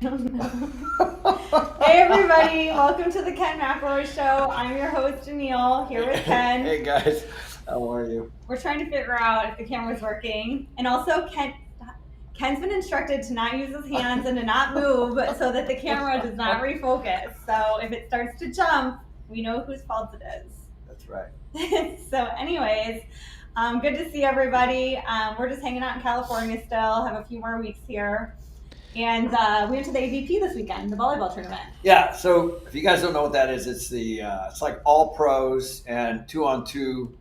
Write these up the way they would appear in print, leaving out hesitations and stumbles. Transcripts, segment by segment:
Hey everybody, welcome to the Ken McElroy show. I'm your host Danille, here with Ken. Hey guys, how are you? We're trying to figure out if the camera's working. And also Ken's been instructed to not use his hands and to not move so that the camera does not refocus. So if it starts to jump, we know whose fault it is. That's right. So anyways, good to see everybody. We're just hanging out in California still, have a few more weeks here. And we went to the AVP this weekend, the volleyball tournament. Yeah. So if you guys don't know what that is, it's like all pros and 2-on-2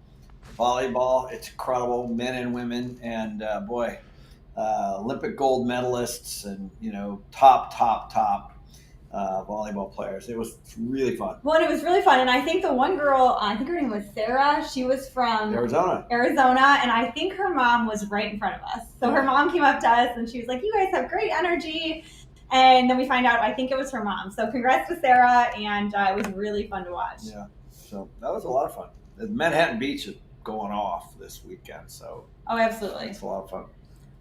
volleyball. It's incredible, men and women, and boy, Olympic gold medalists, and top volleyball players. It was really fun. Well, and it was really fun. And I think the one girl, I think her name was Sarah. She was from Arizona, and I think her mom was right in front of us. So her mom came up to us and she was like, "You guys have great energy." And then we find out, I think it was her mom. So congrats to Sarah, and it was really fun to watch. Yeah. So that was a lot of fun. The Manhattan Beach is going off this weekend, so Oh, absolutely. it's a lot of fun.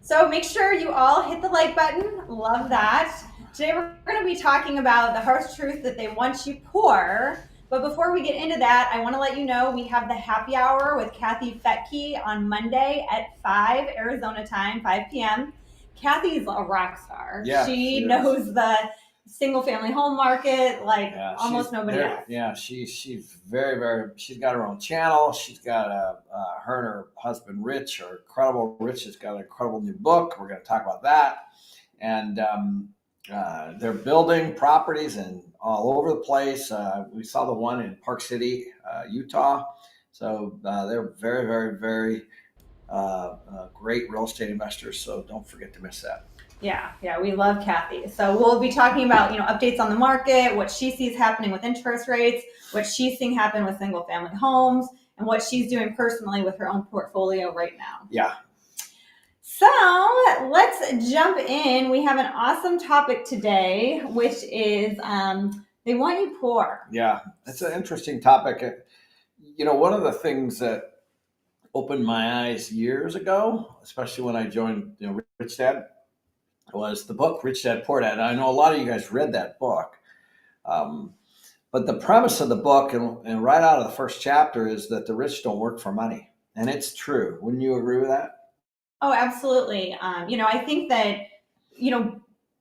So make sure you all hit the like button. Love that. Today we're going to be talking about the harsh truth that they want you poor. But before we get into that, I want to let you know we have the happy hour with Kathy Fetke on Monday at 5 Arizona time, 5 p.m. Kathy's a rock star. Yeah, she she knows the single family home market like almost nobody else. Yeah, she's very. She's got her own channel. She's got her and her husband Rich, or incredible. Rich has got an incredible new book. We're going to talk about that, and they're building properties and all over the place. We saw the one in Park City, Utah. So they're very great real estate investors. So don't forget to miss that. Yeah, we love Kathy. So we'll be talking about, updates on the market, what she sees happening with interest rates, what she's seeing happen with single family homes, and what she's doing personally with her own portfolio right now. Yeah. So let's jump in. We have an awesome topic today, which is they want you poor. Yeah, that's an interesting topic. One of the things that opened my eyes years ago, especially when I joined, Rich Dad, was the book Rich Dad Poor Dad. I know a lot of you guys read that book, but the premise of the book, and right out of the first chapter, is that the rich don't work for money, and it's true. Wouldn't you agree with that? Oh, absolutely. I think that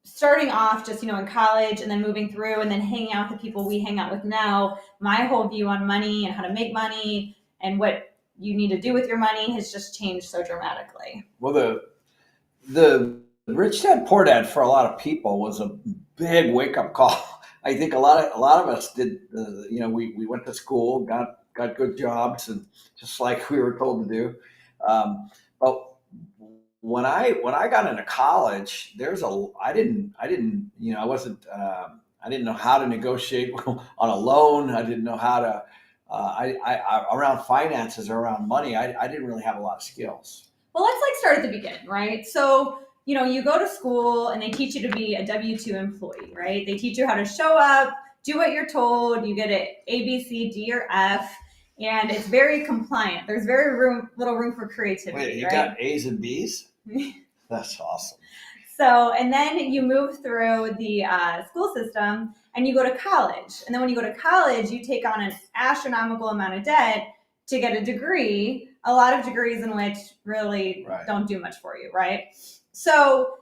starting off just in college and then moving through and then hanging out with the people we hang out with now, my whole view on money and how to make money and what you need to do with your money has just changed so dramatically. Well, the Rich Dad Poor Dad for a lot of people was a big wake up call. I think a lot of us did. We went to school, got good jobs, and just like we were told to do. But when I got into college, I didn't I didn't know how to negotiate on a loan. I didn't know how to around finances or around money. I didn't really have a lot of skills. Well, let's start at the beginning, right? So, you go to school and they teach you to be a W-2 employee, right? They teach you how to show up, do what you're told. You get an A, B, C, D, or F, and it's very compliant. There's little room for creativity. Wait, you right? got A's and B's? That's awesome. So, and then you move through the school system and you go to college. And then when you go to college, you take on an astronomical amount of debt to get a degree, a lot of degrees in which really don't do much for you, right? So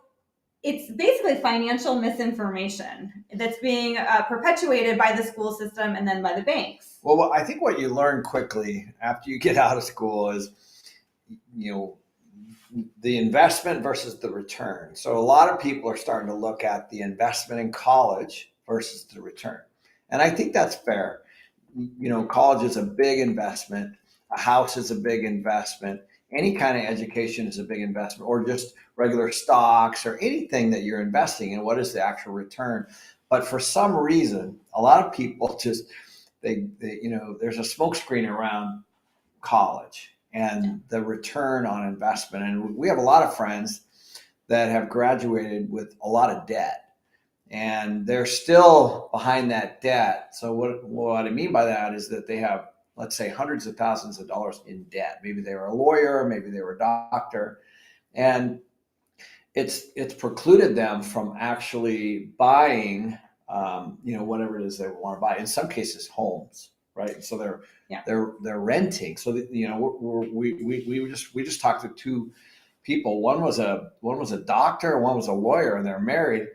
it's basically financial misinformation that's being perpetuated by the school system and then by the banks. Well, I think what you learn quickly after you get out of school is, the investment versus the return. So a lot of people are starting to look at the investment in college versus the return. And I think that's fair. College is a big investment. A house is a big investment. Any kind of education is a big investment, or just regular stocks or anything that you're investing in. What is the actual return? But for some reason, a lot of people just, there's a smokescreen around college and the return on investment. And we have a lot of friends that have graduated with a lot of debt, and they're still behind that debt. So what I mean by that is that they have, let's say, hundreds of thousands of dollars in debt. Maybe they were a lawyer, maybe they were a doctor, and it's precluded them from actually buying, whatever it is they want to buy. In some cases, homes, right? So they're renting. So that, we just talked to two people. One was a doctor, one was a lawyer, and they're married,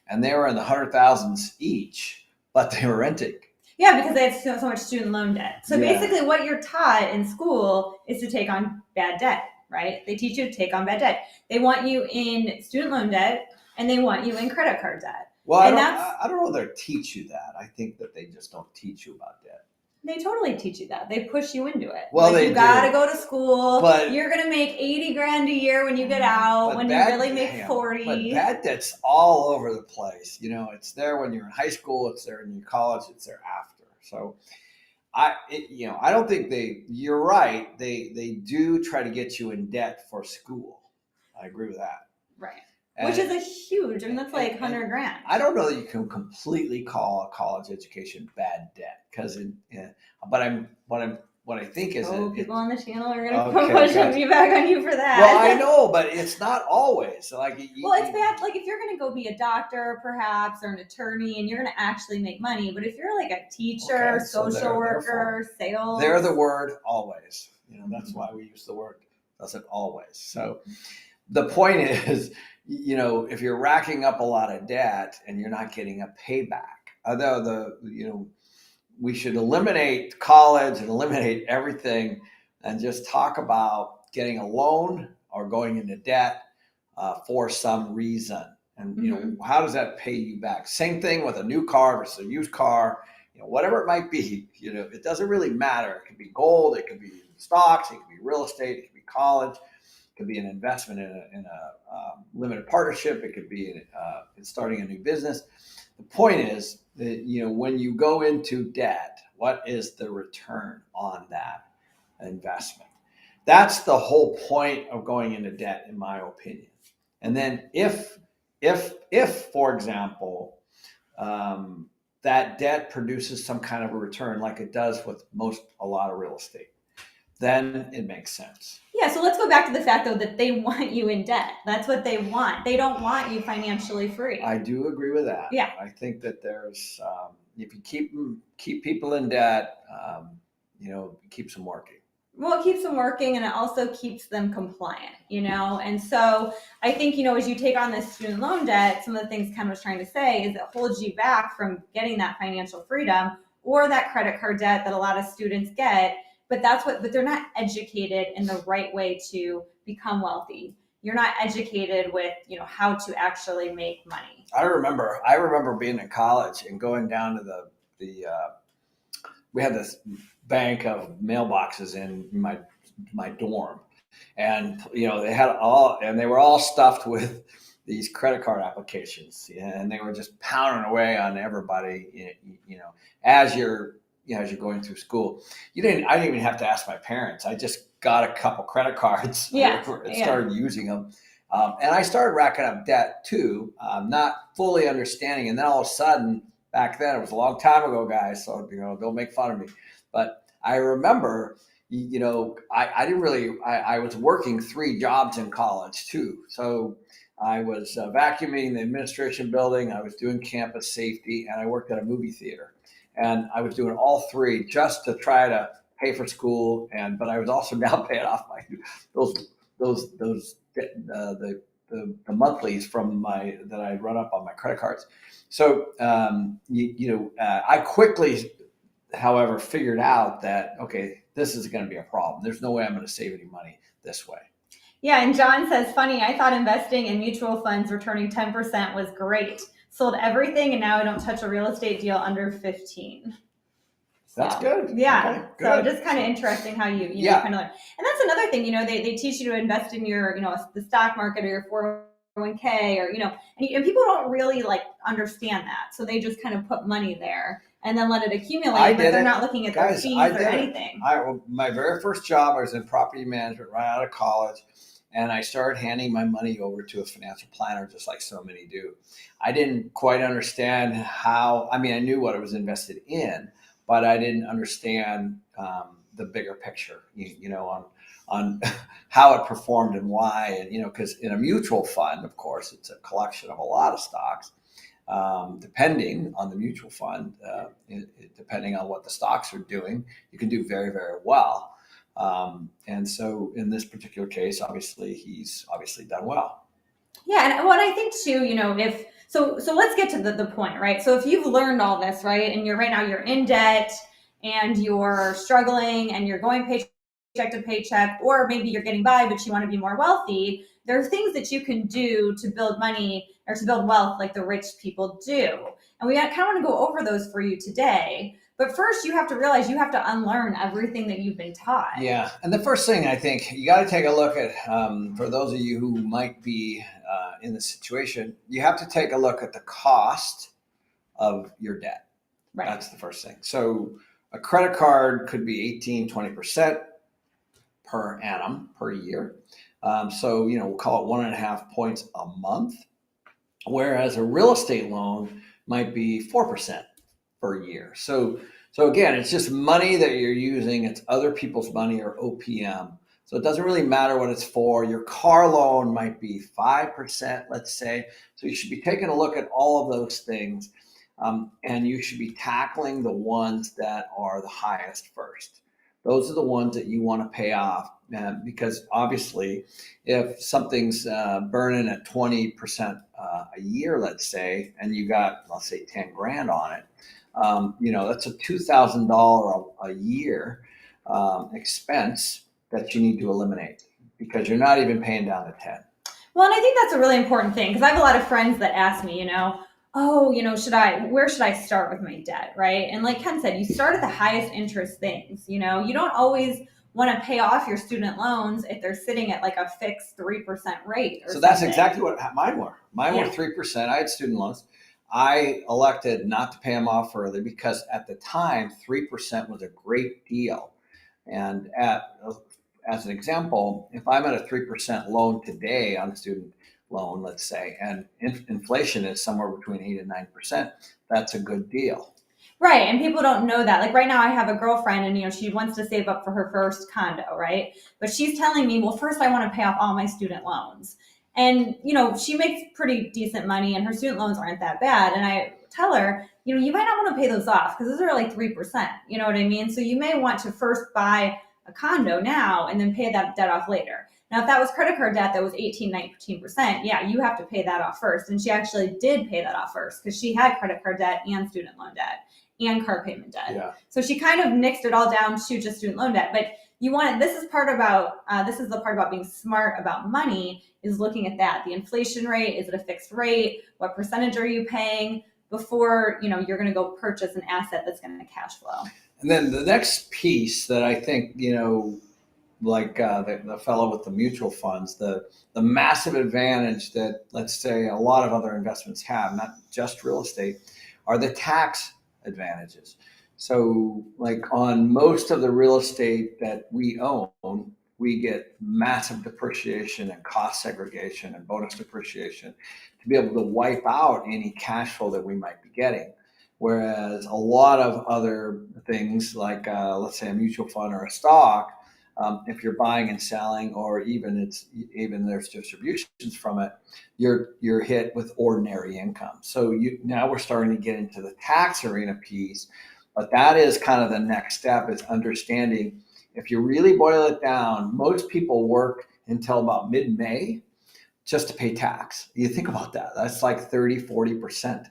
and they were in the hundred thousands each, but they were renting. Yeah, because they had so much student loan debt. So basically what you're taught in school is to take on bad debt, right? They teach you to take on bad debt. They want you in student loan debt, and they want you in credit card debt. Well, I don't know they teach you that. I think that they just don't teach you about debt. They totally teach you that. They push you into it. Well, you got to go to school. But you're going to make 80 grand a year when you get out, when you really make 40. But bad debt's all over the place. It's there when you're in high school. It's there in your college. It's there after. So I don't think you're right. They do try to get you in debt for school. I agree with that. Right. Which is a huge, that's like 100 grand. I don't know that you can completely call a college education bad debt, what I think is people on the channel are going to push me back on you for that. Well, I know, but it's not always. It's bad. Like if you're going to go be a doctor, perhaps, or an attorney, and you're going to actually make money. But if you're like a teacher, social worker, sales, they're the word always. That's why we use the word doesn't always. So the point is, if you're racking up a lot of debt and you're not getting a payback, although we should eliminate college and eliminate everything and just talk about getting a loan or going into debt for some reason. And, how does that pay you back? Same thing with a new car versus a used car, whatever it might be, it doesn't really matter. It could be gold, it could be stocks, it could be real estate, it could be college. It could be an investment in a limited partnership. It could be in starting a new business. The point is that, when you go into debt, what is the return on that investment? That's the whole point of going into debt, in my opinion. And then if for example, that debt produces some kind of a return, like it does with a lot of real estate, then it makes sense. Yeah, so let's go back to the fact, though, that they want you in debt. That's what they want. They don't want you financially free. I do agree with that. Yeah. I think that there's, if you keep people in debt, it keeps them working. Well, it keeps them working, and it also keeps them compliant, And so I think, as you take on this student loan debt, some of the things Ken was trying to say is it holds you back from getting that financial freedom or that credit card debt that a lot of students get. But they're not educated in the right way to become wealthy. You're not educated with, how to actually make money. I remember being in college and going down to we had this bank of mailboxes in my dorm, and they had they were all stuffed with these credit card applications, and they were just pounding away on everybody, as you're going through school. I didn't even have to ask my parents. I just got a couple credit cards and started using them. And I started racking up debt too, not fully understanding. And then all of a sudden, back then, it was a long time ago, guys, so don't make fun of me. But I remember, I didn't really, I was working 3 jobs in college too. So I was vacuuming the administration building, I was doing campus safety, and I worked at a movie theater. And I was doing all 3 just to try to pay for school, but I was also now paying off the monthlies from that I run up on my credit cards. So I quickly, however, figured out that this is going to be a problem. There's no way I'm going to save any money this way. Yeah, and John says, funny, I thought investing in mutual funds returning 10% was great. Sold everything, and now I don't touch a real estate deal under 15. That's good. Yeah. Okay, good. So just kind of interesting how you kind of learn. And that's another thing, they teach you to invest in your, the stock market or your 401k or, and people don't really understand that. So they just kind of put money there and then let it accumulate, but they're not looking at their fees or anything. My very first job, I was in property management right out of college. And I started handing my money over to a financial planner, just like so many do. I didn't quite understand how, I knew what it was invested in, but I didn't understand the bigger picture, on how it performed and why. And, because in a mutual fund, of course, it's a collection of a lot of stocks. Depending on the mutual fund, depending on what the stocks are doing, you can do very, very well. And so in this particular case, obviously, he's obviously done well. Yeah, and what I think too, if so let's get to the point, right? So if you've learned all this, right, and right now you're in debt and you're struggling and you're going paycheck to paycheck, or maybe you're getting by but you want to be more wealthy, there are things that you can do to build money or to build wealth like the rich people do. And we kind of want to go over those for you today. But first, you have to realize you have to unlearn everything that you've been taught. Yeah. And the first thing I think you got to take a look at, for those of you who might be in this situation, you have to take a look at the cost of your debt. Right. That's the first thing. So a credit card could be 18-20% per annum per year. So, we'll call it 1.5 points a month, whereas a real estate loan might be 4% per year. So again, it's just money that you're using. It's other people's money, or OPM. So it doesn't really matter what it's for. Your car loan might be 5%, let's say. So you should be taking a look at all of those things. And you should be tackling the ones that are the highest first. Those are the ones that you want to pay off, because obviously if something's burning at 20% a year, let's say, and you got, let's say, 10 grand on it, that's a $2,000 a year expense that you need to eliminate, because you're not even paying down the 10. Well, and I think that's a really important thing, because I have a lot of friends that ask me, oh, where should I start with my debt, right? And like Ken said, you start at the highest interest things. You don't always want to pay off your student loans if they're sitting at like a fixed 3% rate. So that's exactly what mine were. Mine were 3%. I had student loans. I elected not to pay them off early because at the time, 3% was a great deal. And as an example, if I'm at a 3% loan today on a student loan, let's say, and inflation is somewhere between 8 and 9%, that's a good deal. Right. And people don't know that. Like right now I have a girlfriend and, she wants to save up for her first condo, right? But she's telling me, well, first I want to pay off all my student loans. And, she makes pretty decent money and her student loans aren't that bad. And I tell her, you might not want to pay those off because those are like 3%. You know what I mean? So you may want to first buy a condo now and then pay that debt off later. Now, if that was credit card debt that was 18-19%, yeah, you have to pay that off first. And she actually did pay that off first because she had credit card debt and student loan debt and car payment debt. Yeah. So she kind of nixed it all down to just student loan debt. But this is the part about being smart about money, is looking at that. The inflation rate, is it a fixed rate? What percentage are you paying before, you're going to go purchase an asset that's going to cash flow? And then the next piece that I think, like the fellow with the mutual funds, the massive advantage that, let's say, a lot of other investments have, not just real estate, are the tax advantages. So like on most of the real estate that we own, we get massive depreciation and cost segregation and bonus depreciation to be able to wipe out any cash flow that we might be getting. Whereas a lot of other things like, let's say, a mutual fund or a stock, if you're buying and selling, or even there's distributions from it, you're hit with ordinary income. So now we're starting to get into the tax arena piece, but that is kind of the next step, is understanding, if you really boil it down, most people work until about mid-May just to pay tax. You think about that. That's like 30-40%.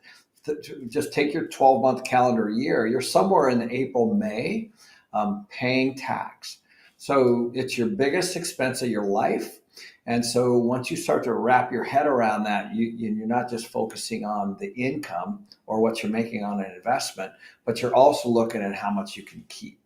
Just take your 12-month calendar year. You're somewhere in April, May, paying tax. So it's your biggest expense of your life. And so once you start to wrap your head around that, you're not just focusing on the income or what you're making on an investment, but you're also looking at how much you can keep.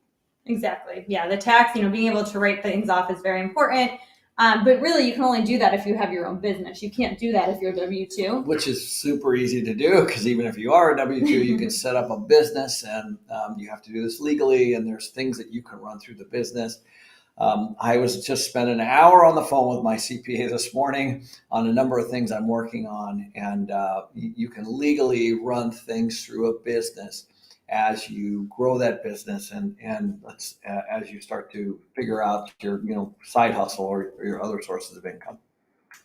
Exactly. Yeah. The tax, being able to write things off is very important. But really, you can only do that if you have your own business. You can't do that if you're W-2. Which is super easy to do, because even if you are a W-2, you can set up a business, and you have to do this legally, and there's things that you can run through the business. I was just spending an hour on the phone with my CPA this morning on a number of things I'm working on, and you can legally run things through a business as you grow that business and as you start to figure out your side hustle or your other sources of income.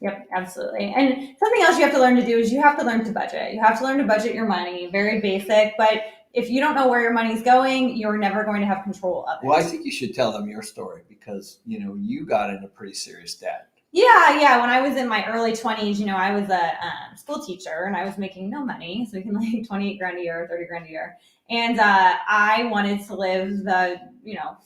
Yep, absolutely. And something else you have to learn to do is you have to learn to budget. You have to learn to budget your money. Very basic, but if you don't know where your money's going, you're never going to have control of it. Well, I think you should tell them your story because you got into pretty serious debt. Yeah. When I was in my early 20s, I was a school teacher and I was making no money, so making like 28 grand a year, 30 grand a year. And I wanted to live the,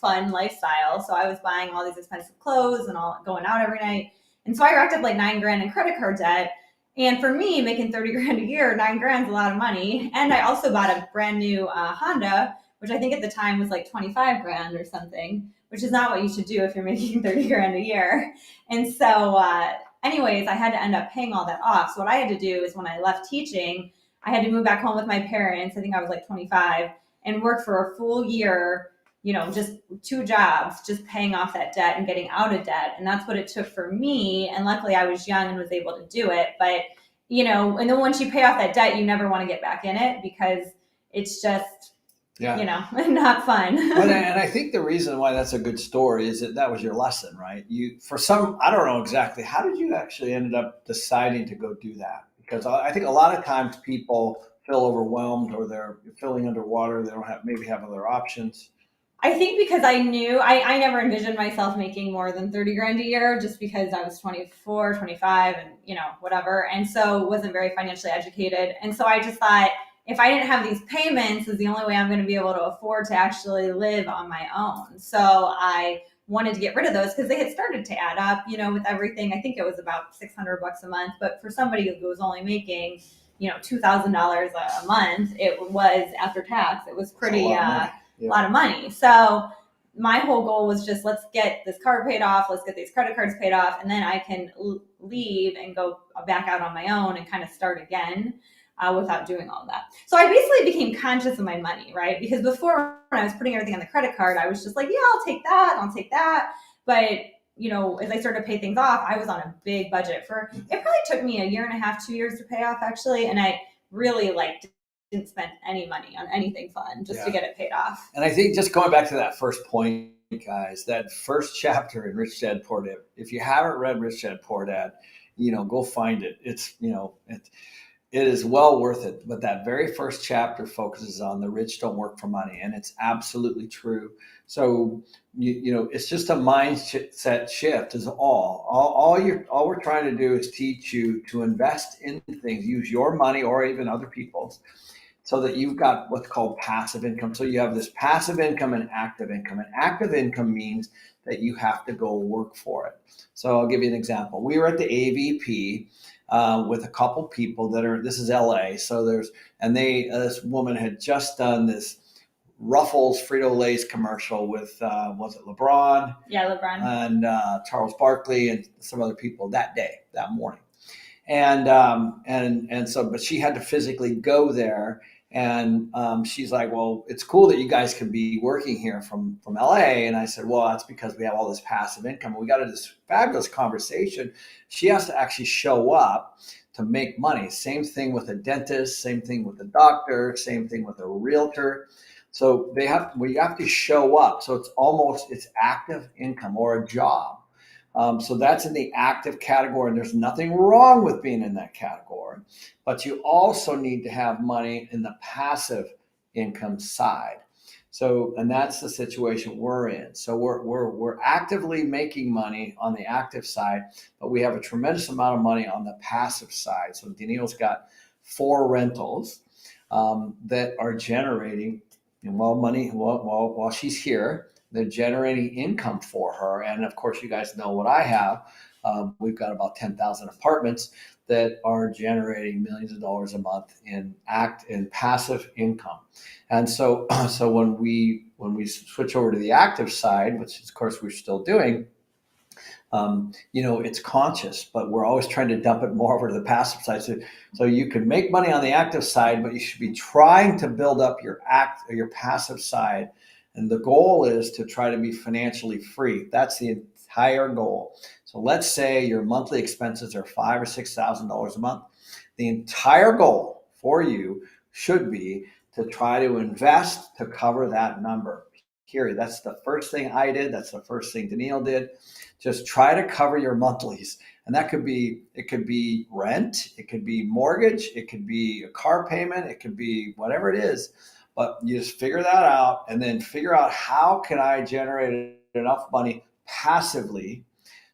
fun lifestyle. So I was buying all these expensive clothes and all going out every night. And so I racked up like 9 grand in credit card debt. And for me, making 30 grand a year, 9 grand is a lot of money. And I also bought a brand new Honda, which I think at the time was like 25 grand or something, which is not what you should do if you're making 30 grand a year. And so anyways, I had to end up paying all that off. So what I had to do is when I left teaching, I had to move back home with my parents. I think I was like 25 and work for a full year, just 2 jobs, just paying off that debt and getting out of debt. And that's what it took for me. And luckily I was young and was able to do it. But, and then once you pay off that debt, you never want to get back in it because it's just, not fun. And I think the reason why that's a good story is that was your lesson, right? I don't know exactly, how did you actually ended up deciding to go do that? Because I think a lot of times people feel overwhelmed or they're feeling underwater. They don't have other options. I think because I knew, I never envisioned myself making more than 30 grand a year just because I was 24, 25 and, whatever. And so wasn't very financially educated. And so I just thought, if I didn't have these payments, is the only way I'm going to be able to afford to actually live on my own. So I wanted to get rid of those because they had started to add up, with everything. I think it was about $600 a month, but for somebody who was only making, $2,000 a month, it was after tax. It was pretty a lot of money. So my whole goal was just, let's get this car paid off. Let's get these credit cards paid off. And then I can leave and go back out on my own and kind of start again. Without doing all that. So I basically became conscious of my money, right? Because before when I was putting everything on the credit card, I was just like, yeah, I'll take that. But, as I started to pay things off, I was on a big budget it probably took me a year and a half, 2 years to pay off actually. And I really didn't spend any money on anything fun just to get it paid off. And I think just going back to that first point, guys, that first chapter in Rich Dad Poor Dad, if you haven't read Rich Dad Poor Dad, go find it. It is well worth it. But that very first chapter focuses on the rich don't work for money. And it's absolutely true. So, it's just a mindset shift is all we're trying to do is teach you to invest in things, use your money or even other people's so that you've got what's called passive income. So you have this passive income and active income. And active income means that you have to go work for it. So I'll give you an example. We were at the AVP with a couple people this is LA. So this woman had just done this Ruffles Frito-Lay's commercial with, was it LeBron? Yeah, LeBron. And Charles Barkley and some other people that morning. And so, but she had to physically go there. And she's like, well, it's cool that you guys can be working here from LA. And I said, well, that's because we have all this passive income. And we got into this fabulous conversation. She has to actually show up to make money. Same thing with a dentist, same thing with a doctor, same thing with a realtor. So we have to show up. So it's active income or a job. So that's in the active category, and there's nothing wrong with being in that category, but you also need to have money in the passive income side. So, and that's the situation we're in. So we're actively making money on the active side, but we have a tremendous amount of money on the passive side. So Danille's got 4 rentals that are generating while she's here. They're generating income for her. And of course, you guys know what I have. We've got about 10,000 apartments that are generating millions of dollars a month in passive income. And so when we switch over to the active side, which of course we're still doing, it's conscious, but we're always trying to dump it more over to the passive side. So you can make money on the active side, but you should be trying to build up your passive side. And the goal is to try to be financially free. That's the entire goal. So let's say your monthly expenses are $5,000 or $6,000 a month. The entire goal for you should be to try to invest to cover that number. Here, that's the first thing I did. That's the first thing Danille did. Just try to cover your monthlies. And that could be, it could be rent, it could be mortgage, it could be a car payment, it could be whatever it is. But you just figure that out and then figure out how can I generate enough money passively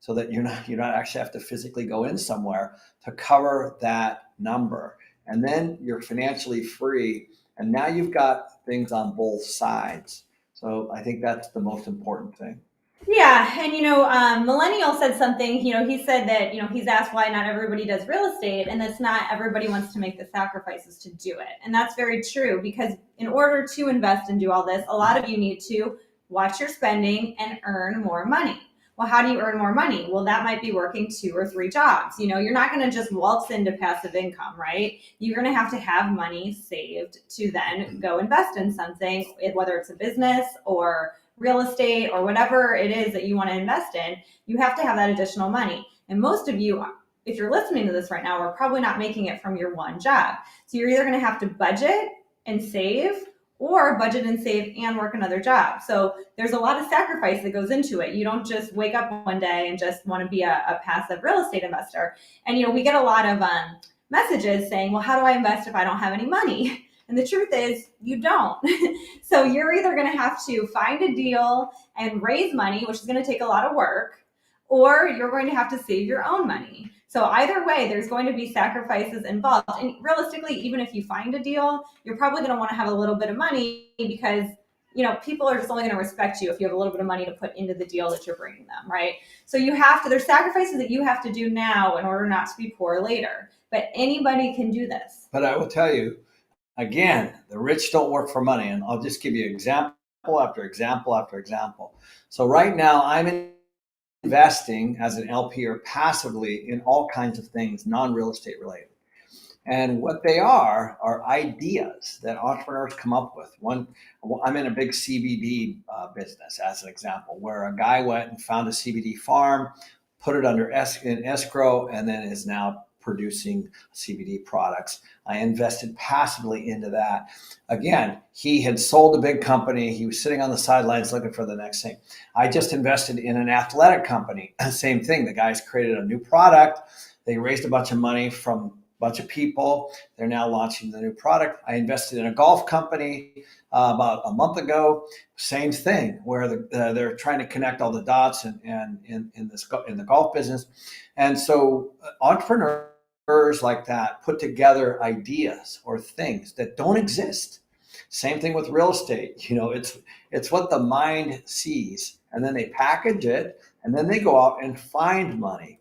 so that you don't actually have to physically go in somewhere to cover that number. And then you're financially free. And now you've got things on both sides. So I think that's the most important thing. Yeah, and Millennial said something. He said that he's asked why not everybody does real estate, and that's not everybody wants to make the sacrifices to do it, and that's very true. Because in order to invest and do all this, a lot of you need to watch your spending and earn more money. Well, how do you earn more money? Well, that might be working 2 or 3 jobs. You're not going to just waltz into passive income, right? You're going to have money saved to then go invest in something, whether it's a business or real estate or whatever it is that you want to invest in. You have to have that additional money. And most of you, if you're listening to this right now, are probably not making it from your one job. So you're either going to have to budget and save, or budget and save and work another job. So there's a lot of sacrifice that goes into it. You don't just wake up one day and just want to be a passive real estate investor. And we get a lot of messages saying, well, how do I invest if I don't have any money? And the truth is, you don't. So you're either going to have to find a deal and raise money, which is going to take a lot of work, or you're going to have to save your own money. So either way, there's going to be sacrifices involved. And realistically, even if you find a deal, you're probably going to want to have a little bit of money because people are just only going to respect you if you have a little bit of money to put into the deal that you're bringing them, right? So there's sacrifices that you have to do now in order not to be poor later. But anybody can do this. But I will tell you, again, the rich don't work for money. And I'll just give you example after example after example. So right now I'm investing as an LP or passively in all kinds of things, non-real estate related. And what they are ideas that entrepreneurs come up with. I'm in a big CBD business as an example, where a guy went and found a CBD farm, put it under in escrow, and then is now producing CBD products. I invested passively into that. Again, he had sold a big company. He was sitting on the sidelines looking for the next thing. I just invested in an athletic company. Same thing. The guys created a new product. They raised a bunch of money from a bunch of people. They're now launching the new product. I invested in a golf company about a month ago. Same thing, where they're trying to connect all the dots in the golf business. And so entrepreneurs like that put together ideas or things that don't exist. Same thing with real estate. It's what the mind sees, and then they package it, and then they go out and find money.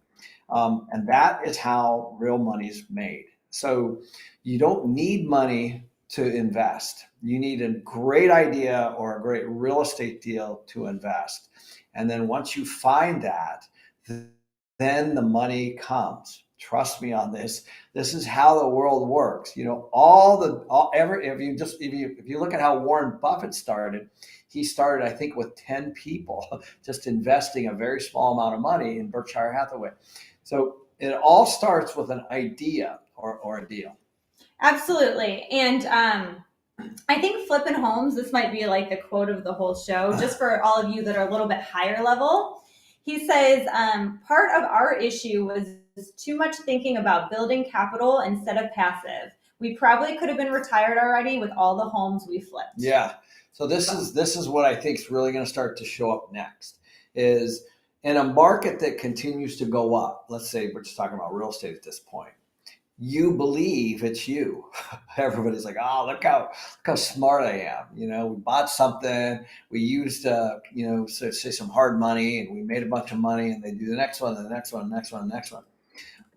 And that is how real money is made. So you don't need money to invest. You need a great idea or a great real estate deal to invest. And then once you find that, then the money comes. Trust me on this. This is how the world works. If you look at how Warren Buffett started, he started, I think, with 10 people, just investing a very small amount of money in Berkshire Hathaway. So it all starts with an idea or a deal. Absolutely. And I think flipping homes, this might be like the quote of the whole show, just for all of you that are a little bit higher level. He says, part of our issue was too much thinking about building capital instead of passive. We probably could have been retired already with all the homes we flipped. Yeah. So this is what I think is really going to start to show up next, is in a market that continues to go up. Let's say we're just talking about real estate at this point. You believe it's you. Everybody's like, oh, look how smart I am. We bought something, we used, say some hard money, and we made a bunch of money, and they do the next one, and the next one, and the next one, and the next one.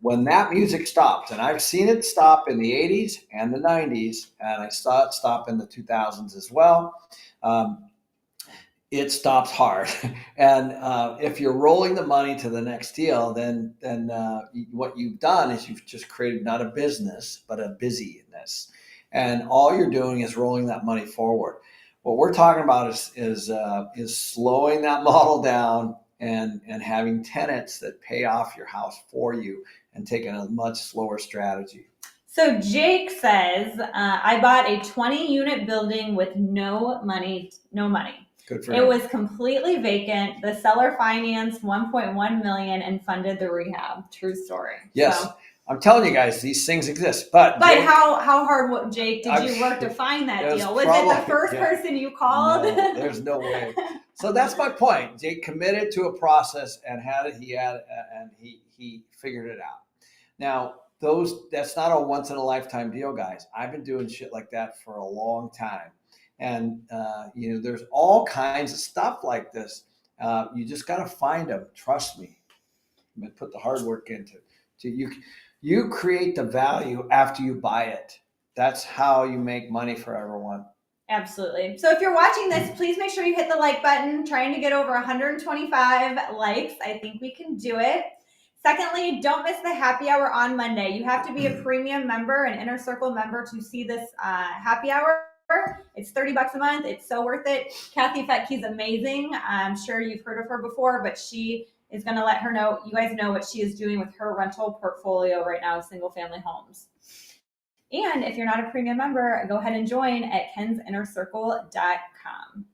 When that music stops, and I've seen it stop in the 80s and the 90s, and I saw it stop in the 2000s as well, it stops hard. And if you're rolling the money to the next deal, then what you've done is you've just created not a business, but a busyness. And all you're doing is rolling that money forward. What we're talking about is slowing that model down and having tenants that pay off your house for you and taking a much slower strategy. So Jake says, I bought a 20-unit building with no money. Good for It him. was completely vacant. The seller financed 1.1 million and funded the rehab. True story. Yes. So, I'm telling you guys, these things exist. But Jake, how hard, Jake, did you work to I'm, find that it was deal? Was probably, it the first person you called? No, there's no way. So that's my point. Jake committed to a process and he figured it out. Now, that's not a once in a lifetime deal, guys. I've been doing shit like that for a long time. And, there's all kinds of stuff like this. You just got to find them. Trust me. Put the hard work into it. You create the value after you buy it. That's how you make money for everyone. Absolutely. So if you're watching this, please make sure you hit the like button. Trying to get over 125 likes. I think we can do it. Secondly, don't miss the happy hour on Monday. You have to be a premium member, an Inner Circle member, to see this happy hour. It's $30 a month. It's so worth it. Kathy Fettke's amazing. I'm sure you've heard of her before, but she is going to let you guys know what she is doing with her rental portfolio right now, single family homes. And if you're not a premium member, go ahead and join at kensinnercircle.com.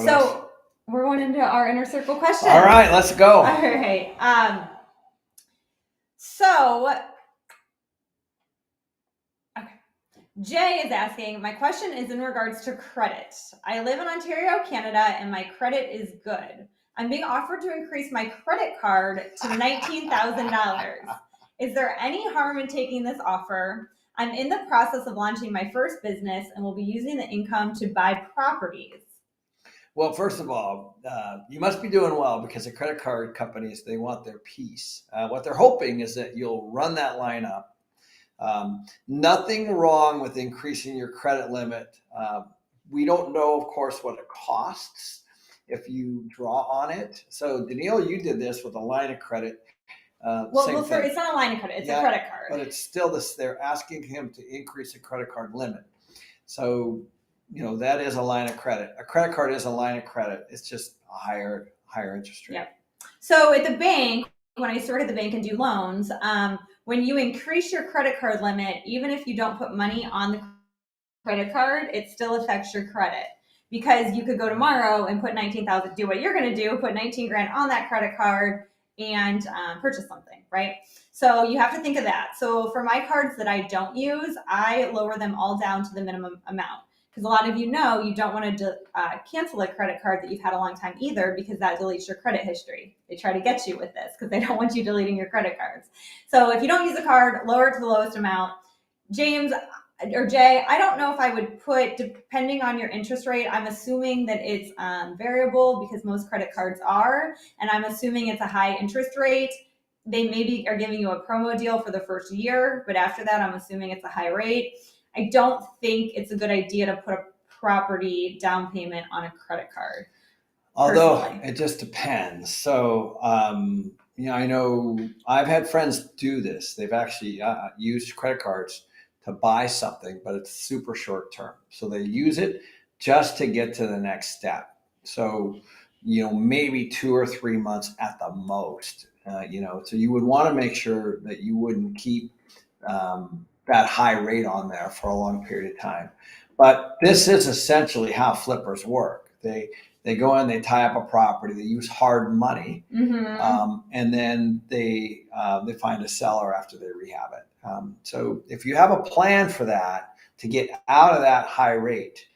So we're going into our Inner Circle questions. All right, let's go. All right. Okay. Jay is asking, my question is in regards to credit. I live in Ontario, Canada, and my credit is good. I'm being offered to increase my credit card to $19,000. Is there any harm in taking this offer? I'm in the process of launching my first business and will be using the income to buy properties. Well, first of all, you must be doing well because the credit card companies, they want their piece. What they're hoping is that you'll run that line up. Nothing wrong with increasing your credit limit. We don't know, of course, what it costs if you draw on it. So, Danille, you did this with a line of credit. It's not a line of credit; it's a credit card. But it's still this. They're asking him to increase the credit card limit. So, that is a line of credit. A credit card is a line of credit. It's just a higher interest rate. Yep. So at the bank, when I started the bank and do loans, when you increase your credit card limit, even if you don't put money on the credit card, it still affects your credit. Because you could go tomorrow and put 19,000, do what you're going to do, put 19 grand on that credit card and purchase something, right? So you have to think of that. So for my cards that I don't use, I lower them all down to the minimum amount. Because a lot of you don't want to cancel a credit card that you've had a long time either, because that deletes your credit history. They try to get you with this because they don't want you deleting your credit cards. So if you don't use a card, lower it to the lowest amount. James or Jay, I don't know if I would put, depending on your interest rate, I'm assuming that it's variable because most credit cards are, and I'm assuming it's a high interest rate. They maybe are giving you a promo deal for the first year, but after that, I'm assuming it's a high rate. I don't think it's a good idea to put a property down payment on a credit card. Although personally. It just depends. So, I know I've had friends do this. They've actually used credit cards to buy something, but it's super short term. So they use it just to get to the next step. So, maybe 2 or 3 months at the most. So you would want to make sure that you wouldn't keep that high rate on there for a long period of time. But this is essentially how flippers work. They go in, they tie up a property, they use hard money, and then they find a seller after they rehab it. So if you have a plan for that to get out of that high rate,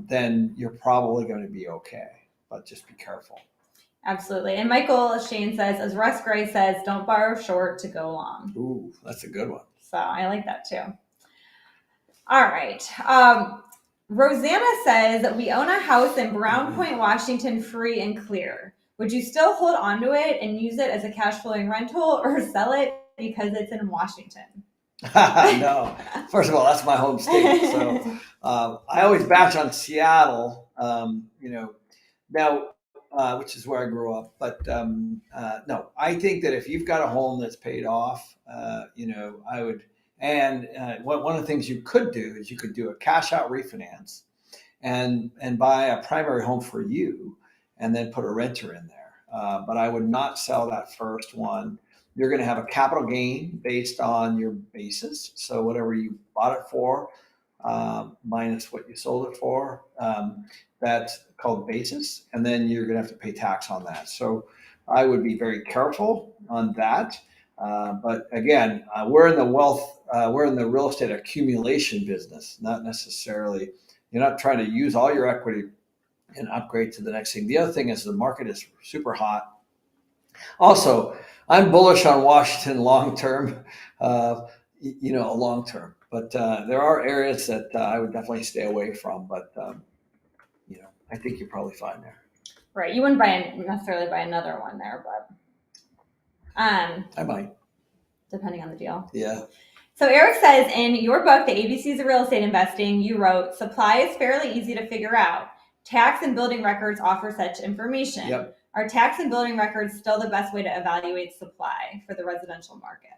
then you're probably going to be okay. But just be careful. Absolutely. And Michael Shane says, as Russ Gray says, don't borrow short to go long. Ooh, that's a good one. So I like that too. All right. Rosanna says that we own a house in Brown Point, Washington, free and clear. Would you still hold on to it and use it as a cash flowing rental, or sell it because it's in Washington? No. First of all, that's my home state. So I always batch on Seattle, now, which is where I grew up. But no, I think that if you've got a home that's paid off, I would. And one of the things you could do is you could do a cash out refinance and buy a primary home for you and then put a renter in there. But I would not sell that first one. you're going to have a capital gain based on your basis. So whatever you bought it for minus what you sold it for, that's called basis. And then you're going to have to pay tax on that. So I would be very careful on that. But again, we're in the real estate accumulation business, not necessarily, you're not trying to use all your equity and upgrade to the next thing. The other thing is the market is super hot. Also, I'm bullish on Washington long term, long term. But there are areas that I would definitely stay away from. But I think you're probably fine there. Right. You wouldn't necessarily buy another one there, but I might. Depending on the deal. Yeah. So Eric says in your book, The ABCs of Real Estate Investing, you wrote, supply is fairly easy to figure out. Tax and building records offer such information. Yep. Are tax and building records still the best way to evaluate supply for the residential market?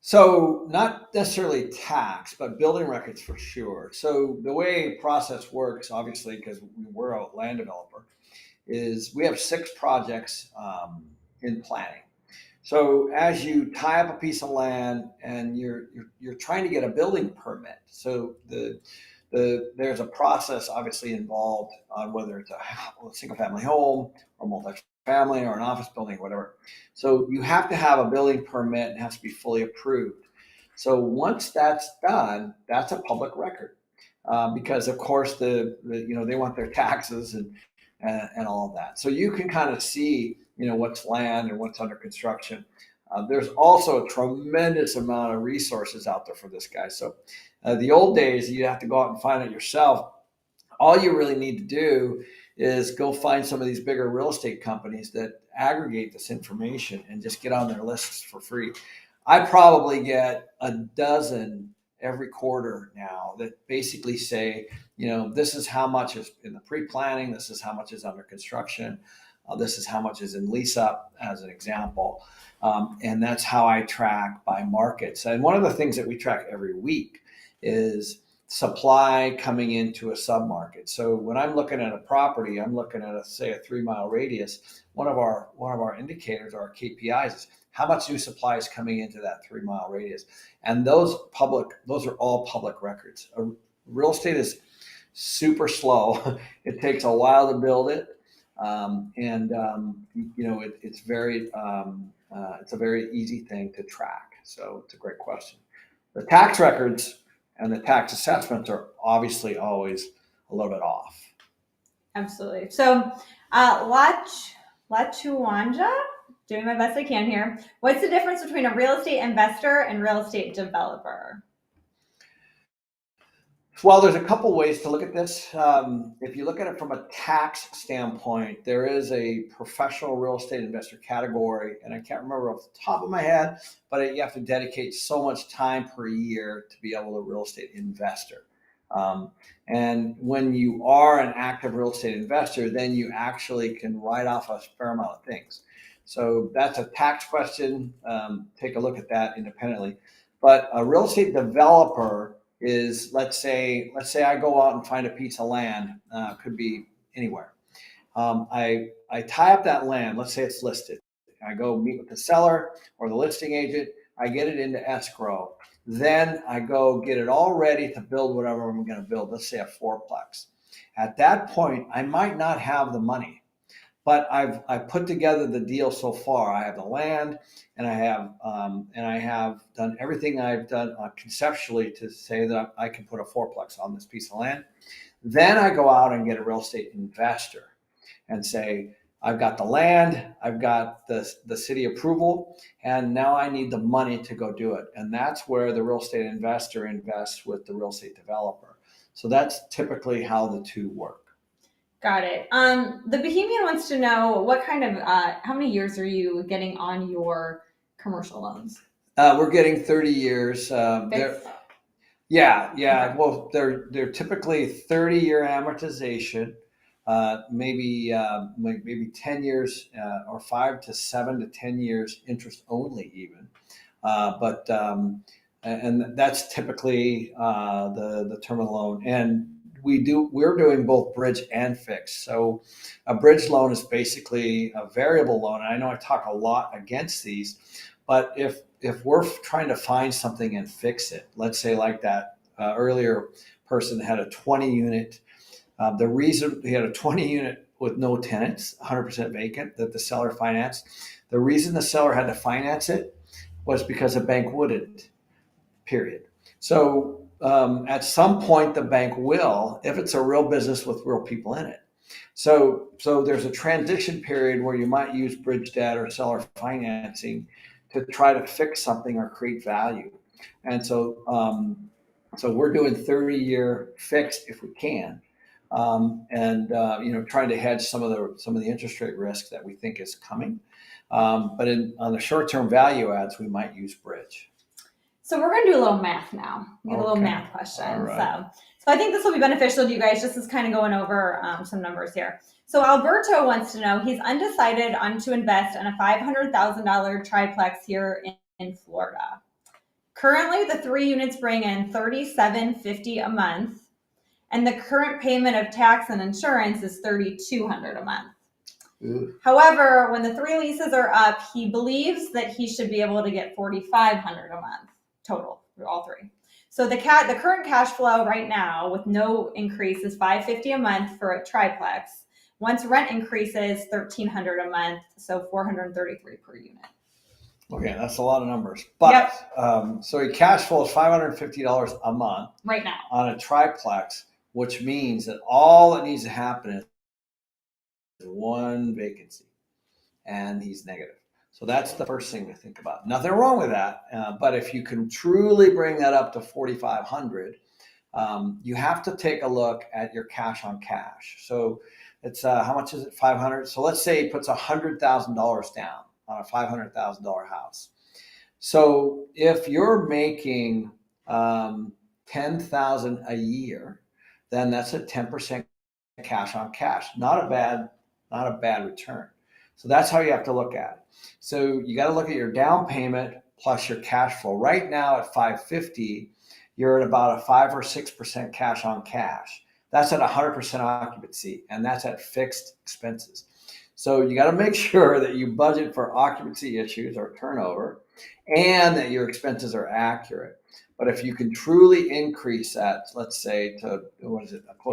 So not necessarily tax, but building records for sure. So the way process works, obviously, because we're a land developer, is we have 6 projects in planning. So as you tie up a piece of land and you're trying to get a building permit, so there's a process obviously involved on whether it's a single family home or multifamily or an office building, whatever. So you have to have a building permit and it has to be fully approved. So once that's done, that's a public record because of course they want their taxes and all of that. So you can kind of see what's land and what's under construction. There's also a tremendous amount of resources out there for this guy. So the old days, you have to go out and find it yourself. All you really need to do is go find some of these bigger real estate companies that aggregate this information and just get on their lists for free. I probably get a dozen every quarter now that basically say, this is how much is in the pre-planning, this is how much is under construction, this is how much is in lease up, as an example. And that's how I track by markets. And one of the things that we track every week is supply coming into a submarket. So when I'm looking at a property, I'm looking at say a 3-mile radius. One of our indicators, our KPIs, is how much new supply is coming into that 3-mile radius. And those are all public records. Real estate is super slow. It takes a while to build it. It's a very easy thing to track. So it's a great question. The tax records and the tax assessments are obviously always a little bit off. Absolutely. So, Lachuanja, doing my best I can here. What's the difference between a real estate investor and real estate developer? Well, there's a couple ways to look at this. If you look at it from a tax standpoint, there is a professional real estate investor category, and I can't remember off the top of my head, but you have to dedicate so much time per year to be able to real estate investor. And when you are an active real estate investor, then you actually can write off a fair amount of things. So that's a tax question. Take a look at that independently. But a real estate developer is, let's say I go out and find a piece of land, could be anywhere. I tie up that land, let's say it's listed. I go meet with the seller or the listing agent, I get it into escrow. Then I go get it all ready to build whatever I'm going to build, let's say a 4-plex. At that point, I might not have the money, but I've put together the deal so far. I have the land, and I have done everything I've done conceptually to say that I can put a 4-plex on this piece of land. Then I go out and get a real estate investor and say, I've got the land, I've got the city approval, and now I need the money to go do it. And that's where the real estate investor invests with the real estate developer. So that's typically how the two work. Got it. The Bohemian wants to know what kind of, how many years are you getting on your commercial loans? We're getting 30 years. Yeah. Okay. Well, they're typically 30-year amortization, maybe 10 years or 5 to 7 to 10 years interest only even. And that's typically the term of the loan. And we're doing both bridge and fixed. So a bridge loan is basically a variable loan. And I know I talk a lot against these, But if we're trying to find something and fix it, let's say like that earlier person had a 20 unit. The reason he had a 20 unit with no tenants, 100% vacant, that the seller financed. The reason the seller had to finance it was because the bank wouldn't, period. So at some point, the bank will, if it's a real business with real people in it. So there's a transition period where you might use bridge debt or seller financing to try to fix something or create value. And so we're doing 30-year fixed if we can, trying to hedge some of the interest rate risk that we think is coming. But on the short-term value adds, we might use bridge. So we're going to do a little math now. We get a little math question. Right. So I think this will be beneficial to you guys. Just as kind of going over some numbers here. So Alberto wants to know, he's undecided on to invest in a $500,000 triplex here in Florida. Currently, the 3 units bring in $3,750 a month, and the current payment of tax and insurance is $3,200 a month. Ooh. However, when the 3 leases are up, he believes that he should be able to get $4,500 a month total for all 3. So the current cash flow right now with no increase is $550 a month for a triplex. Once rent increases, $1,300 a month, so $433 per unit. Okay, that's a lot of numbers. But so a cash flow is $550 a month right now on a triplex, which means that all that needs to happen is 1 vacancy, and he's negative. So that's the first thing to think about. Nothing wrong with that, but if you can truly bring that up to $4,500, you have to take a look at your cash on cash. So it's how much is it? $500. So let's say he puts $100,000 down on a $500,000 house. So if you're making $10,000 a year, then that's a 10% cash on cash. Not a bad return. So that's how you have to look at it. So you got to look at your down payment plus your cash flow. Right now at $550, you're at about a 5 or 6% cash on cash. That's at 100% occupancy, and that's at fixed expenses. So you got to make sure that you budget for occupancy issues or turnover, and that your expenses are accurate. But if you can truly increase that, let's say to close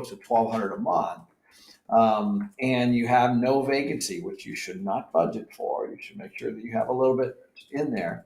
to $1,200 a month, and you have no vacancy, which you should not budget for. You should make sure that you have a little bit in there.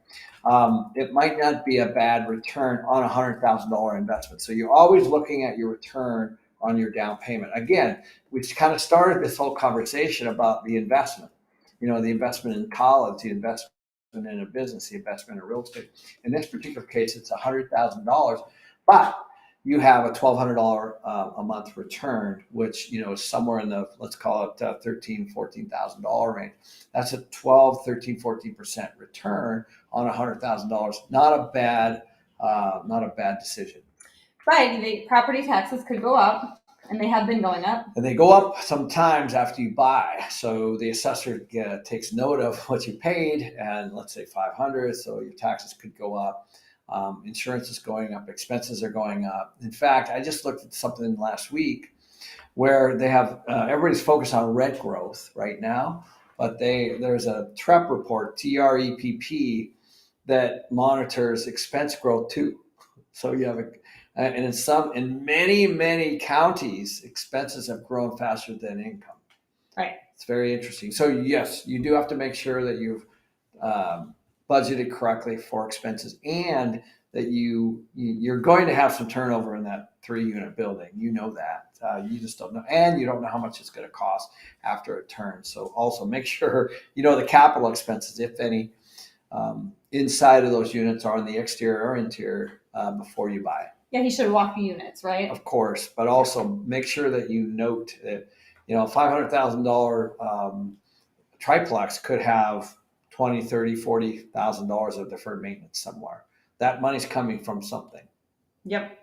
It might not be a bad return on a $100,000 investment. So you're always looking at your return on your down payment. Again, we kind of started this whole conversation about the investment. The investment in college, the investment in a business, the investment in real estate. In this particular case, it's $100,000, but you have a $1,200 a month return, which is somewhere in the, let's call it $13,000, $14,000 range. That's a 12, 13, 14% return on $100,000. Not a bad decision. Right. The property taxes could go up, and they have been going up. And they go up sometimes after you buy. So the assessor takes note of what you paid, and let's say $500, so your taxes could go up. Insurance is going up, expenses are going up. In fact, I just looked at something last week where they have everybody's focused on rent growth right now, but there's a TREP report, TREPP, that monitors expense growth too. So you have in many counties, expenses have grown faster than income. Right. It's very interesting. So yes, you do have to make sure that you've budgeted correctly for expenses, and that you're going to have some turnover in that 3-unit building. You know that. You just don't know, and you don't know how much it's going to cost after it turns. So also make sure the capital expenses, if any, inside of those units are on the exterior or interior before you buy. Yeah, he should walk the units, right? Of course, but also make sure that you note that $500,000 triplex could have $20,000, $30,000, $40,000 of deferred maintenance somewhere. That money's coming from something. Yep.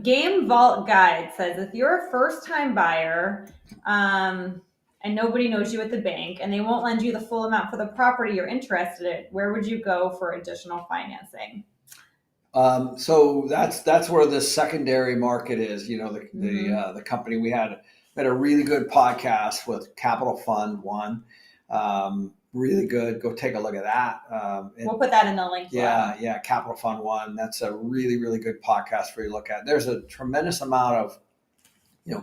Game Vault Guide says, if you're a first-time buyer and nobody knows you at the bank and they won't lend you the full amount for the property you're interested in, where would you go for additional financing? So that's where the secondary market is. The company we had a really good podcast with Capital Fund One. really good. Go take a look at that. We'll put that in the link. Yeah, Capital Fund One. That's a really, really good podcast for you to look at. There's a tremendous amount of,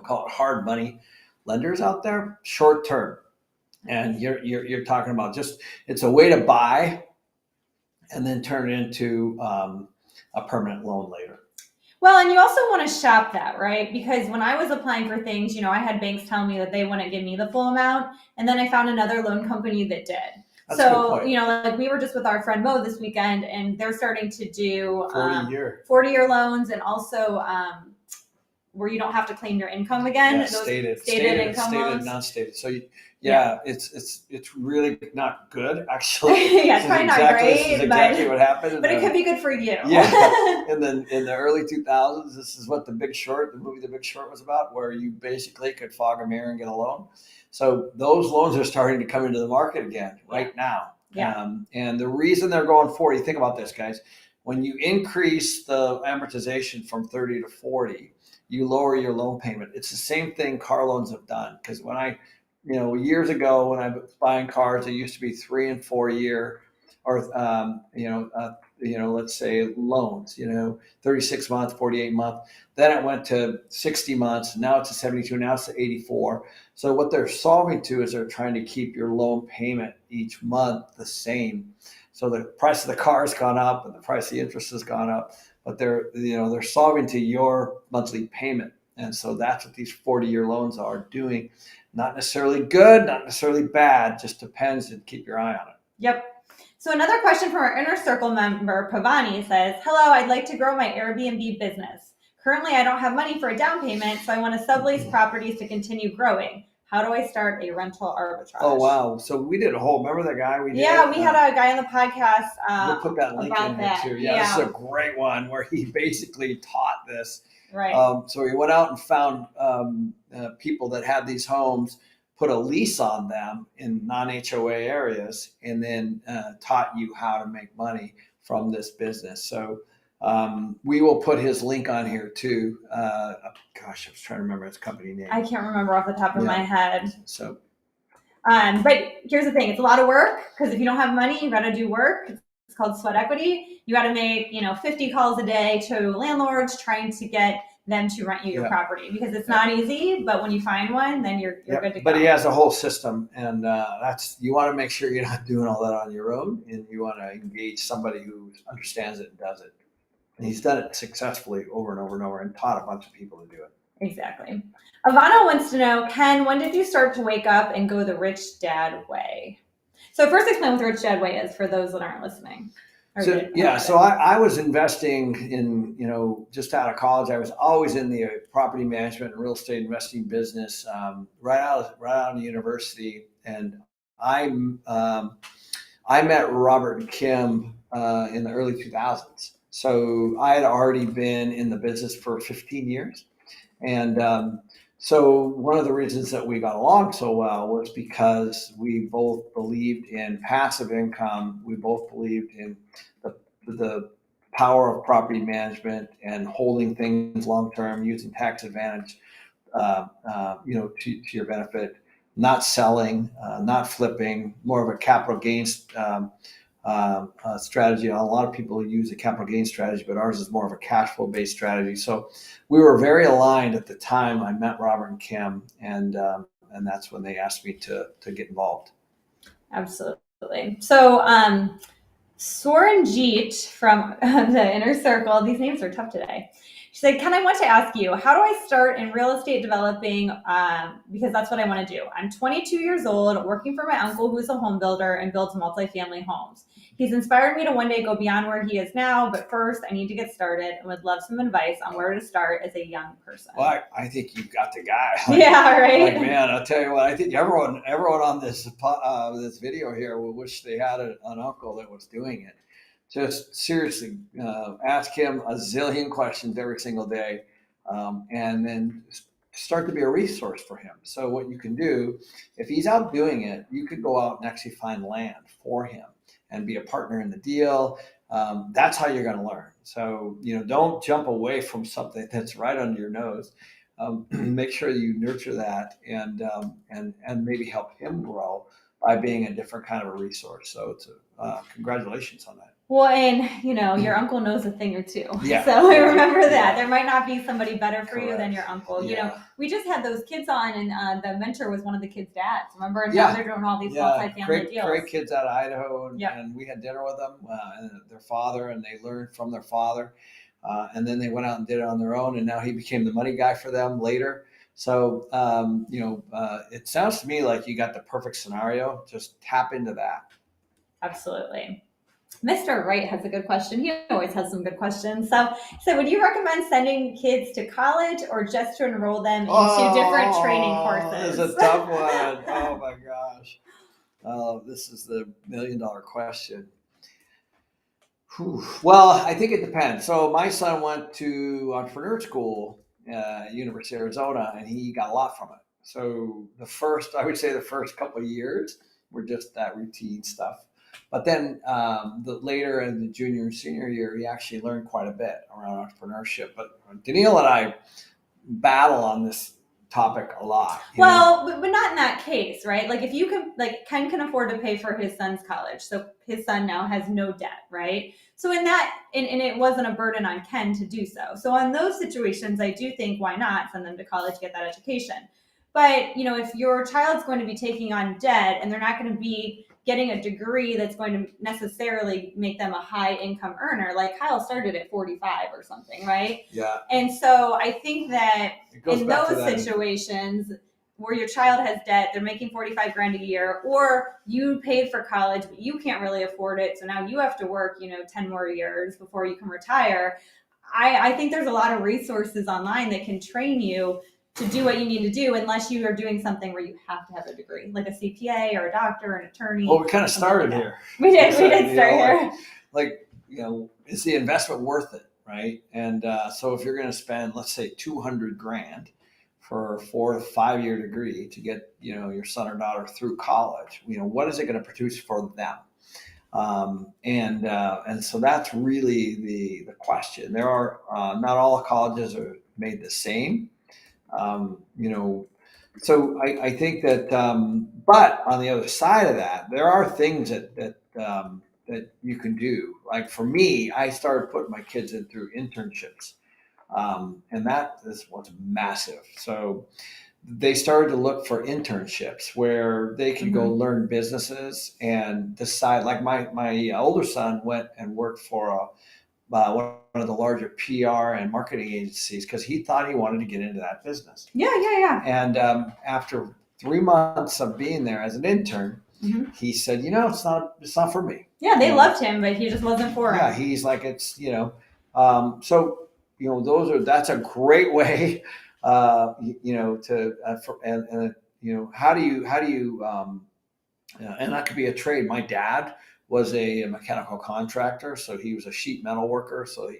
call it hard money lenders out there, short term, and you're talking about just it's a way to buy and then turn it into a permanent loan later. Well, and you also want to shop that, right? Because when I was applying for things, I had banks telling me that they wouldn't give me the full amount. And then I found another loan company that did. That's a good point. Like we were just with our friend Mo this weekend, and they're starting to do 40-year loans, and also where you don't have to claim your income again. Yeah, stated income loans. Non-stated. So it's really not good actually. Yeah, it's probably not great. This is exactly what happened. But it could be good for you. Yeah. in the early 2000s, this is what the Big Short, the movie The Big Short, was about, where you basically could fog a mirror and get a loan. So those loans are starting to come into the market again right now. Yeah. And the reason they're going 40, think about this, guys. When you increase the amortization from 30 to 40, you lower your loan payment. It's the same thing car loans have done. Because when years ago when I was buying cars, it used to be 3 and 4 year, or let's say loans, 36 months, 48 months. Then it went to 60 months. Now it's a 72. Now it's to 84. So what they're solving to is they're trying to keep your loan payment each month the same. So the price of the car has gone up and the price of the interest has gone up, but they're solving to your monthly payment. And so that's what these 40-year loans are doing. Not necessarily good, not necessarily bad, just depends, and keep your eye on it. Yep. So another question from our Inner Circle member, Pavani, says, hello, I'd like to grow my Airbnb business. Currently, I don't have money for a down payment, so I want to sublease properties to continue growing. How do I start a rental arbitrage? Oh, wow. So we did remember that guy we did? Yeah, we had a guy on the podcast. We'll put that link in here too. Yeah, this is a great one where he basically taught this. Right. So he went out and found people that had these homes, put a lease on them in non-HOA areas, and then taught you how to make money from this business. So we will put his link on here too. I was trying to remember his company name. I can't remember off the top of my head. So, but here's the thing: it's a lot of work, because if you don't have money, you got to do work. It's called sweat equity. You got to make 50 calls a day to landlords trying to get them to rent you your property, because it's not easy. But when you find one, then you're good to go. But he has a whole system, and you want to make sure you're not doing all that on your own, and you want to engage somebody who understands it and does it. And he's done it successfully over and over and over, and taught a bunch of people to do it. Exactly. Ivana wants to know, Ken, when did you start to wake up and go the rich dad way? So first explain what the rich dad way is for those that aren't listening. So I was investing in, just out of college. I was always in the property management and real estate investing business right out of university. And I met Robert and Kim in the early 2000s. So I had already been in the business for 15 years. And so one of the reasons that we got along so well was because we both believed in passive income. We both believed in the power of property management and holding things long term, using tax advantage, to your benefit, not selling, not flipping, more of a capital gains strategy. A lot of people use a capital gains strategy, but ours is more of a cash flow based strategy. So we were very aligned at the time I met Robert and Kim, and that's when they asked me to get involved. Absolutely. So Soranjit from the Inner Circle, these names are tough today. She said, Ken, I want to ask you, how do I start in real estate developing? Because that's what I want to do. I'm 22 years old, working for my uncle who's a home builder and builds multifamily homes. He's inspired me to one day go beyond where he is now, but first I need to get started and would love some advice on where to start as a young person. Well, I think you've got the guy. Yeah, right. Man, I'll tell you what, I think everyone on this video here will wish they had an uncle that was doing it. Just seriously, ask him a zillion questions every single day, and then start to be a resource for him. So what you can do, if he's out doing it, you could go out and actually find land for him and be a partner in the deal. That's how you're going to learn. So, don't jump away from something that's right under your nose. Make sure you nurture that and maybe help him grow by being a different kind of a resource. So it's congratulations on that. Well, and your uncle knows a thing or two. Yeah. So I remember that. There might not be somebody better for you than your uncle. Yeah. We just had those kids on, and the mentor was one of the kids' dads. Remember? And Yeah. now they're doing all these multi-family deals. Great kids out of Idaho, and we had dinner with them and their father, and they learned from their father. And then they went out and did it on their own, and now he became the money guy for them later. So, it sounds to me like you got the perfect scenario. Just tap into that. Absolutely. Mr. Wright has a good question. He always has some good questions. So would you recommend sending kids to college or just to enroll them into different training courses? This is a tough one. Oh my gosh. This is the $1 million question. Whew. Well, I think it depends. So my son went to entrepreneur school, University of Arizona, and he got a lot from it. So I would say the first couple of years were just that routine stuff. But then later in the junior and senior year, he actually learned quite a bit around entrepreneurship. But Danille and I battle on this topic a lot. Well, but not in that case, right? Like if you can, Ken can afford to pay for his son's college. So his son now has no debt, right? So in that, and it wasn't a burden on Ken to do so. So on those situations, I do think, why not send them to college, get that education? But, if your child's going to be taking on debt and they're not going to be getting a degree that's going to necessarily make them a high income earner, like Kyle started at 45 or something, right? Yeah. And so I think that in those situations where your child has debt, they're making 45 grand a year, or you paid for college, but you can't really afford it. So now you have to work, 10 more years before you can retire. I think there's a lot of resources online that can train you to do what you need to do, unless you are doing something where you have to have a degree, like a CPA or a doctor or an attorney. Well, we kind of started here. We did start here. Is the investment worth it, right? And so if you're going to spend, let's say, 200 grand for a 4 to 5 year degree to get, your son or daughter through college, what is it going to produce for them? And so that's really the question. There are not all colleges are made the same. So I think that, but on the other side of that, there are things that you can do. Like for me, I started putting my kids in through internships, and that is what's massive. So they started to look for internships where they could go learn businesses and decide. Like my older son went and worked for one of the larger PR and marketing agencies because he thought he wanted to get into that business. Yeah. And after 3 months of being there as an intern, he said, it's not for me. Yeah, they loved him, but he just wasn't for him. Yeah, he's like, it's, so, that's a great way, how do you, and that could be a trade. My dad was a mechanical contractor, so he was a sheet metal worker. So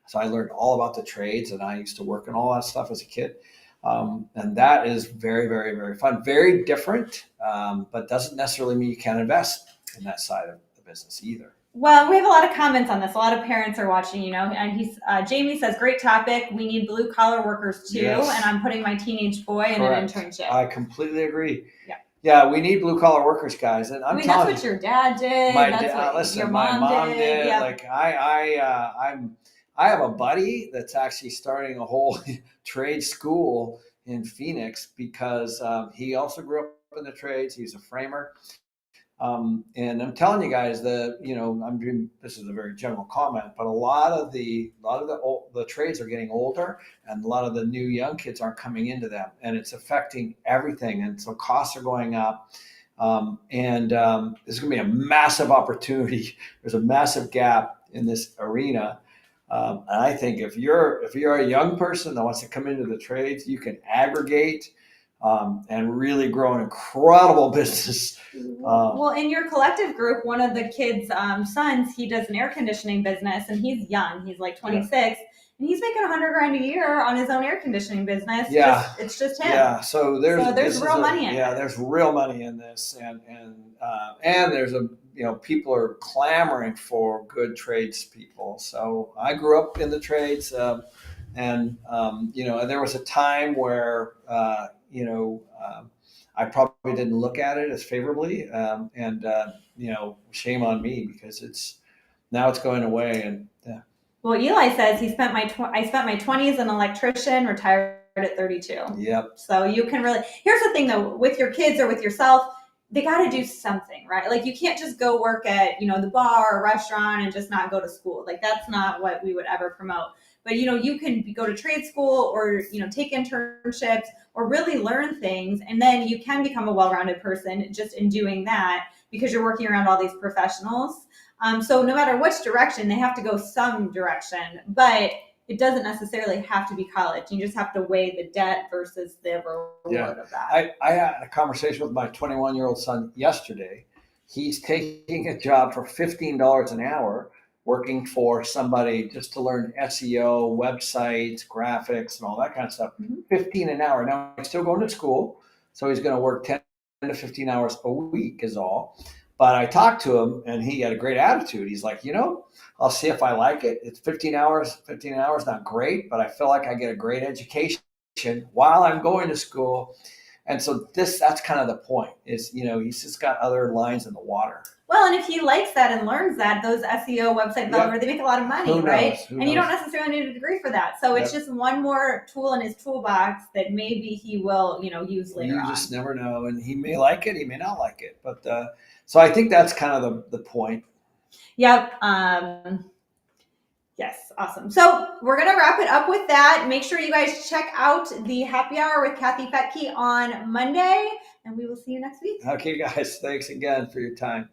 so I learned all about the trades, and I used to work in all that stuff as a kid. And that is very, very, very fun. Very different, but doesn't necessarily mean you can't invest in that side of the business either. Well, we have a lot of comments on this. A lot of parents are watching, and Jamie says, great topic. We need blue collar workers too. Yes. And I'm putting my teenage boy in an internship. I completely agree. Yeah. Yeah, we need blue collar workers, guys. And that's what your dad did. Your mom did. Yeah. Like I have a buddy that's actually starting a whole trade school in Phoenix because he also grew up in the trades. He's a framer. And I'm telling you guys that, this is a very general comment, but a lot of the trades are getting older, and a lot of the new young kids aren't coming into them, and it's affecting everything. And so costs are going up. And there's going to be a massive opportunity. There's a massive gap in this arena. And I think if you're a young person that wants to come into the trades, you can aggregate and really grow an incredible business. Well, in your collective group, one of the kids' sons, he does an air conditioning business, and he's young. He's like 26, and he's making $100 grand a year on his own air conditioning business. Yeah, it's just him. Yeah, so there's real money in it. Yeah, there's real money in this, and there's people are clamoring for good tradespeople. So I grew up in the trades, and there was a time where I probably didn't look at it as favorably, shame on me because now it's going away. And Well, Eli says I spent my 20s as an electrician, retired at 32. Yep. So you can really, here's the thing though, with your kids or with yourself, they got to do something, right? Like you can't just go work at, the bar or restaurant and just not go to school. Like that's not what we would ever promote. But, you can go to trade school or, take internships or really learn things. And then you can become a well-rounded person just in doing that because you're working around all these professionals. So no matter which direction, they have to go some direction, but it doesn't necessarily have to be college. You just have to weigh the debt versus the reward of that. I had a conversation with my 21-year-old son yesterday. He's taking a job for $15 an hour, working for somebody just to learn SEO, websites, graphics, and all that kind of stuff. Mm-hmm. 15 an hour. Now he's still going to school, so he's going to work 10 to 15 hours a week is all. But I talked to him, and he had a great attitude. He's like, I'll see if I like it. It's 15 hours, not great, but I feel like I get a great education while I'm going to school. And so that's kind of the point is, he's just got other lines in the water. Well, and if he likes that and learns that, those SEO website developers, they make a lot of money, right? And you don't necessarily need a degree for that. So it's just one more tool in his toolbox that maybe he will, use later on. You just never know. And he may like it, he may not like it. But so I think that's kind of the point. Yep. Yes, awesome. So we're going to wrap it up with that. Make sure you guys check out the happy hour with Kathy Fettke on Monday, and we will see you next week. Okay, guys. Thanks again for your time.